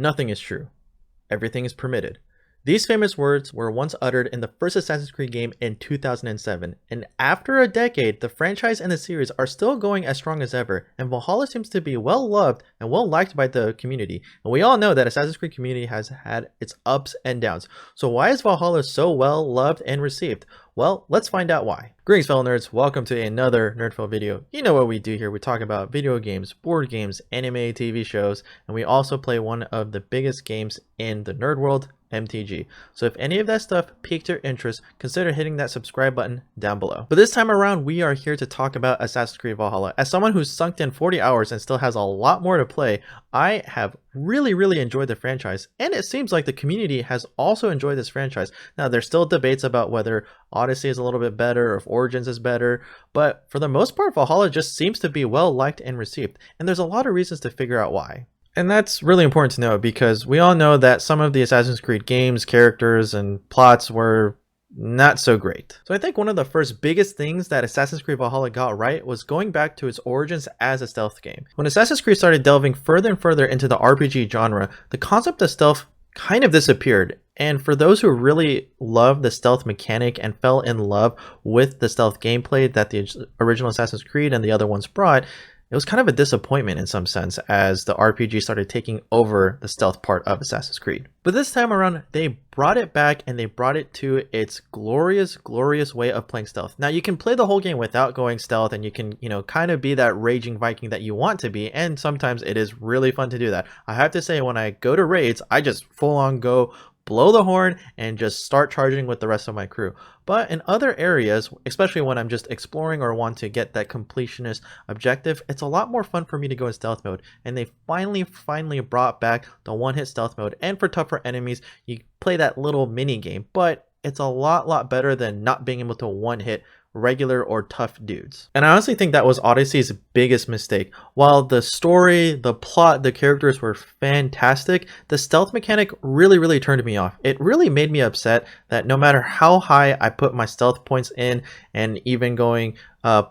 Nothing is true. Everything is permitted. These famous words were once uttered in the first Assassin's Creed game in 2007, and after a decade, the franchise and the series are still going as strong as ever, and Valhalla seems to be well loved and well liked by the community. And we all know that Assassin's Creed community has had its ups and downs. So why is Valhalla so well loved and received? Well, let's find out why. Greetings fellow nerds, welcome to another NerdPhil video. You know what we do here, we talk about video games, board games, anime, TV shows, and we also play one of the biggest games in the nerd world, MTG. So if any of that stuff piqued your interest, consider hitting that subscribe button down below. But this time around, we are here to talk about Assassin's Creed Valhalla. As someone who's sunk in 40 hours and still has a lot more to play, I have really enjoyed the franchise, and it seems like the community has also enjoyed this franchise. Now, there's still debates about whether Odyssey is a little bit better or if Origins is better, but for the most part, Valhalla just seems to be well liked and received, and there's a lot of reasons to figure out why. And that's really important to know because we all know that some of the Assassin's Creed games, characters, and plots were not so great. So I think one of the first biggest things that Assassin's Creed Valhalla got right was going back to its origins as a stealth game. When Assassin's Creed started delving further and further into the RPG genre, the concept of stealth kind of disappeared. And for those who really loved the stealth mechanic and fell in love with the stealth gameplay that the original Assassin's Creed and the other ones brought, it was kind of a disappointment in some sense as the RPG started taking over the stealth part of Assassin's Creed. But this time around, they brought it back and they brought it to its glorious way of playing stealth. Now you can play the whole game without going stealth and you can, kind of be that raging Viking that you want to be. And sometimes it is really fun to do that. I have to say when I go to raids, I just full on go blow the horn and just start charging with the rest of my crew. But in other areas, especially when I'm just exploring or want to get that completionist objective, it's a lot more fun for me to go in stealth mode. And they finally brought back the one-hit stealth mode. And for tougher enemies, you play that little mini game, but it's a lot better than not being able to one-hit regular or tough dudes. And I honestly think that was Odyssey's biggest mistake. While the story, the plot, the characters were fantastic, the stealth mechanic really turned me off. It really made me upset that no matter how high I put my stealth points in, and even going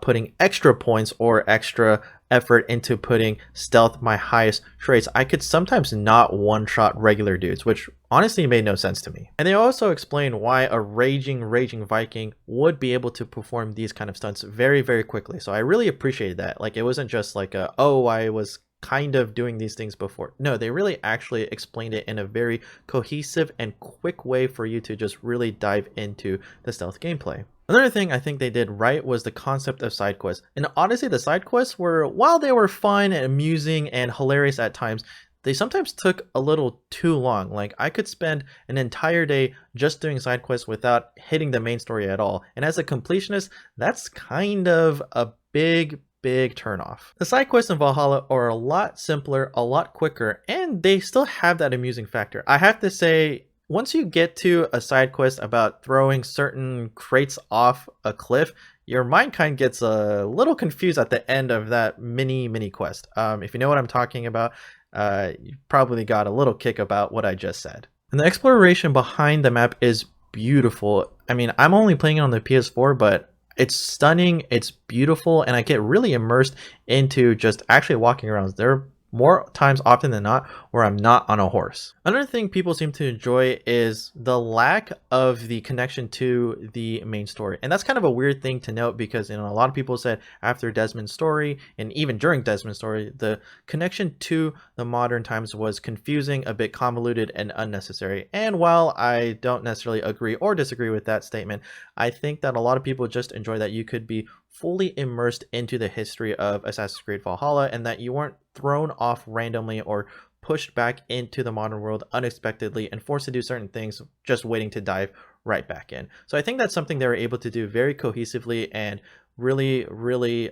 putting extra points or extra effort into putting stealth my highest traits, I could sometimes not one-shot regular dudes, which honestly made no sense to me. And they also explain why a raging Viking would be able to perform these kind of stunts very quickly. So I really appreciated that. Like, it wasn't just like I was kind of doing these things before. No, they really actually explained it in a very cohesive and quick way for you to just really dive into the stealth gameplay. Another thing I think they did right was the concept of side quests. In Odyssey, the side quests were, while they were fun and amusing and hilarious at times, they sometimes took a little too long. Like, I could spend an entire day just doing side quests without hitting the main story at all. And as a completionist, that's kind of a big turnoff. The side quests in Valhalla are a lot simpler, a lot quicker, and they still have that amusing factor. I have to say, once you get to a side quest about throwing certain crates off a cliff, your mind kind of gets a little confused at the end of that mini quest. If you know what I'm talking about, you probably got a little kick about what I just said. And the exploration behind the map is beautiful. I mean, I'm only playing it on the PS4, but it's stunning, it's beautiful, and I get really immersed into just actually walking around. There are more times often than not where I'm not on a horse. Another thing people seem to enjoy is the lack of the connection to the main story. And that's kind of a weird thing to note because a lot of people said after Desmond's story and even during Desmond's story, the connection to the modern times was confusing, a bit convoluted, and unnecessary. And while I don't necessarily agree or disagree with that statement, I think that a lot of people just enjoy that you could be fully immersed into the history of Assassin's Creed Valhalla and that you weren't thrown off randomly or pushed back into the modern world unexpectedly and forced to do certain things just waiting to dive right back in. So I think that's something they were able to do very cohesively and really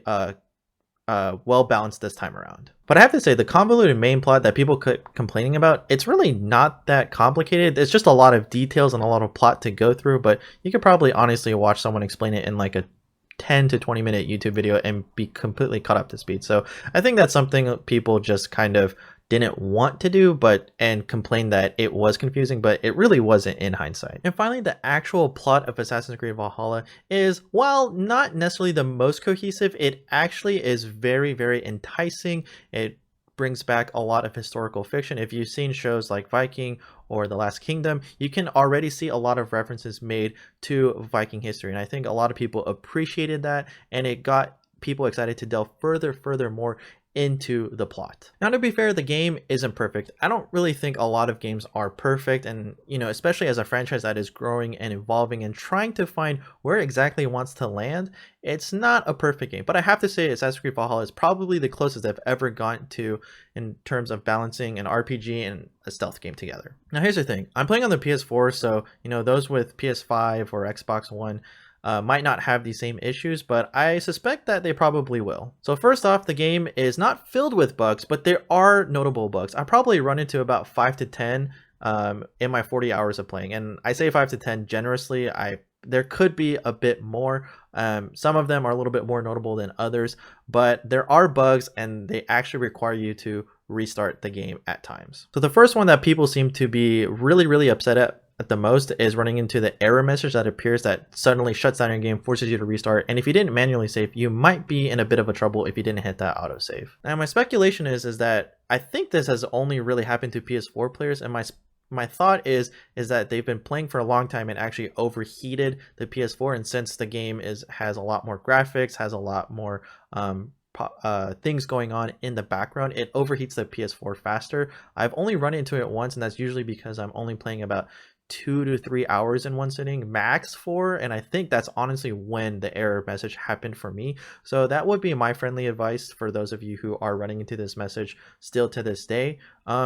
well balanced this time around. But I have to say, the convoluted main plot that people keep complaining about, it's really not that complicated. It's just a lot of details and a lot of plot to go through, but you could probably honestly watch someone explain it in like a 10 to 20 minute YouTube video and be completely caught up to speed. So I think that's something people just kind of didn't want to do, and complained that it was confusing, but it really wasn't in hindsight. And finally, the actual plot of Assassin's Creed Valhalla is, while not necessarily the most cohesive, it actually is very enticing. It brings back a lot of historical fiction. If you've seen shows like Viking or The Last Kingdom, you can already see a lot of references made to Viking history. And I think a lot of people appreciated that, and it got people excited to delve further more into the plot. Now, to be fair, the game isn't perfect. I don't really think a lot of games are perfect, and especially as a franchise that is growing and evolving and trying to find where exactly it wants to land, it's not a perfect game. But I have to say Assassin's Creed Valhalla is probably the closest I've ever gotten to in terms of balancing an RPG and a stealth game together. Now, here's the thing. I'm playing on the PS4, so those with PS5 or Xbox One might not have the same issues, but I suspect that they probably will. So first off, the game is not filled with bugs, but there are notable bugs. I probably run into about 5 to 10 in my 40 hours of playing, and I say 5 to 10 generously. There could be a bit more. Some of them are a little bit more notable than others, but there are bugs and they actually require you to restart the game at times. So the first one that people seem to be really upset at the most is running into the error message that appears that suddenly shuts down your game, forces you to restart, and if you didn't manually save, you might be in a bit of a trouble if you didn't hit that autosave. Now, my speculation is that I think this has only really happened to PS4 players, and my thought is that they've been playing for a long time and actually overheated the PS4, and since the game has a lot more graphics, has a lot more things going on in the background, it overheats the PS4 faster. I've only run into it once, and that's usually because I'm only playing about 2 to 3 hours in one sitting, max 4, and I think that's honestly when the error message happened for me. So that would be my friendly advice for those of you who are running into this message still to this day.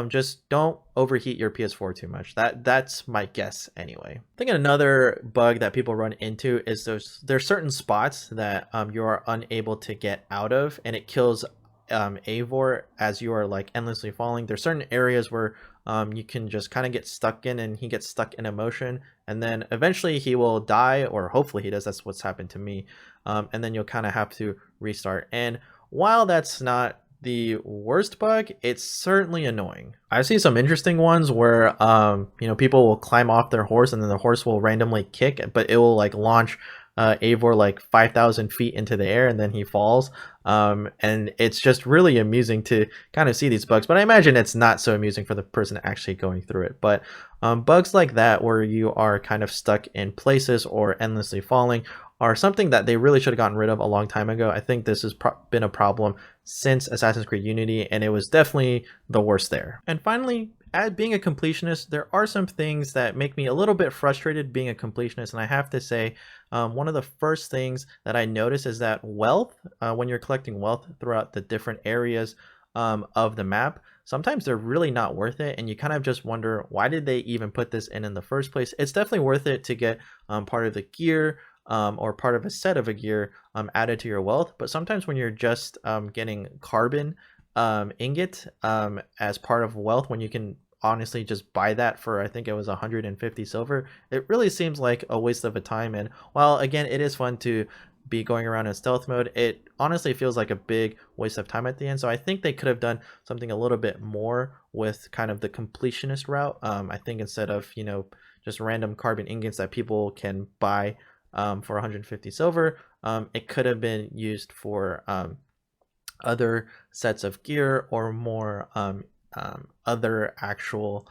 Just don't overheat your PS4 too much. That's my guess anyway. I think another bug that people run into is there's certain spots that you are unable to get out of, and it kills Eivor as you are like endlessly falling. There's certain areas where you can just kind of get stuck in, and he gets stuck in emotion, and then eventually he will die, or hopefully he does. That's what's happened to me. And then you'll kind of have to restart. And while that's not the worst bug, it's certainly annoying. I've seen some interesting ones where people will climb off their horse and then the horse will randomly kick, but it will like launch Eivor like 5,000 feet into the air, and then he falls. And it's just really amusing to kind of see these bugs, but I imagine it's not so amusing for the person actually going through it. But bugs like that, where you are kind of stuck in places or endlessly falling, are something that they really should have gotten rid of a long time ago. I think this has been a problem since Assassin's Creed Unity, and it was definitely the worst there. And finally, as being a completionist, there are some things that make me a little bit frustrated being a completionist, and I have to say, one of the first things that I notice is that wealth, when you're collecting wealth throughout the different areas of the map, sometimes they're really not worth it, and you kind of just wonder, why did they even put this in the first place? It's definitely worth it to get part of the gear, or part of a set of a gear added to your wealth, but sometimes when you're just getting carbon ingot as part of wealth, when you can honestly just buy that for, I think it was 150 silver, it really seems like a waste of a time. And while again it is fun to be going around in stealth mode, it honestly feels like a big waste of time at the end. So I think they could have done something a little bit more with kind of the completionist route. I think instead of just random carbon ingots that people can buy for 150 silver, it could have been used for other sets of gear, or more other actual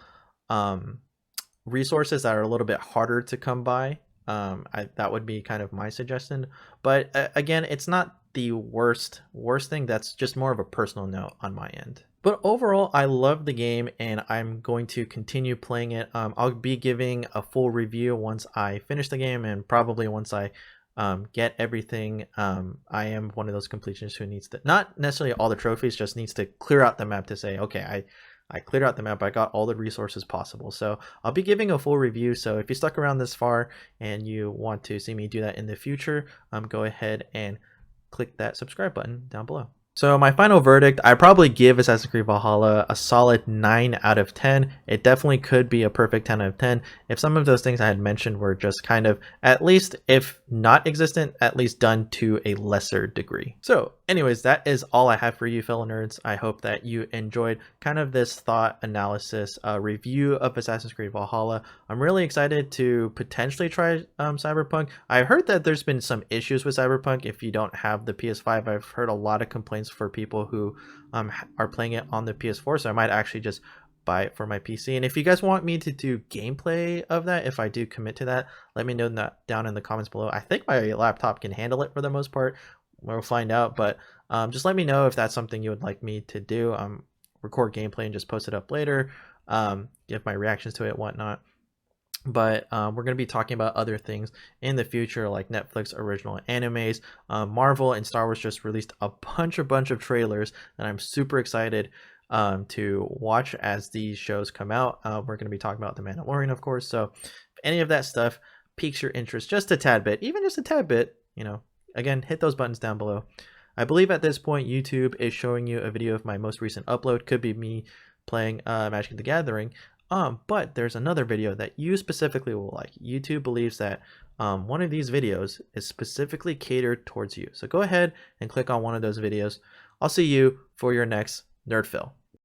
resources that are a little bit harder to come by. That would be kind of my suggestion, but again, it's not the worst thing. That's just more of a personal note on my end. But overall, I love the game, and I'm going to continue playing it. I'll be giving a full review once I finish the game, and probably once I get everything. I am one of those completionists who needs to, not necessarily all the trophies, just needs to clear out the map to say, okay, I cleared out the map, I got all the resources possible. So I'll be giving a full review, so if you stuck around this far and you want to see me do that in the future, go ahead and click that subscribe button down below. So my final verdict, I probably give Assassin's Creed Valhalla a solid 9 out of 10. It definitely could be a perfect 10 out of 10 if some of those things I had mentioned were just kind of, at least if not existent, at least done to a lesser degree. So anyways, that is all I have for you, fellow nerds. I hope that you enjoyed kind of this thought analysis review of Assassin's Creed Valhalla. I'm really excited to potentially try Cyberpunk. I heard that there's been some issues with Cyberpunk if you don't have the PS5. I've heard a lot of complaints points for people who are playing it on the PS4. So I might actually just buy it for my PC. And if you guys want me to do gameplay of that, if I do commit to that, let me know that down in the comments below. I think my laptop can handle it for the most part. We'll find out, but just let me know if that's something you would like me to do. Record gameplay and just post it up later, give my reactions to it, whatnot. But we're going to be talking about other things in the future, like Netflix original animes. Marvel and Star Wars just released a bunch of trailers, and I'm super excited to watch as these shows come out. We're going to be talking about The Mandalorian, of course. So if any of that stuff piques your interest just a tad bit, even just a tad bit, you know, again, hit those buttons down below. I believe at this point YouTube is showing you a video of my most recent upload. Could be me playing Magic the Gathering. But there's another video that you specifically will like. YouTube believes that one of these videos is specifically catered towards you. So go ahead and click on one of those videos. I'll see you for your next NerdPhil.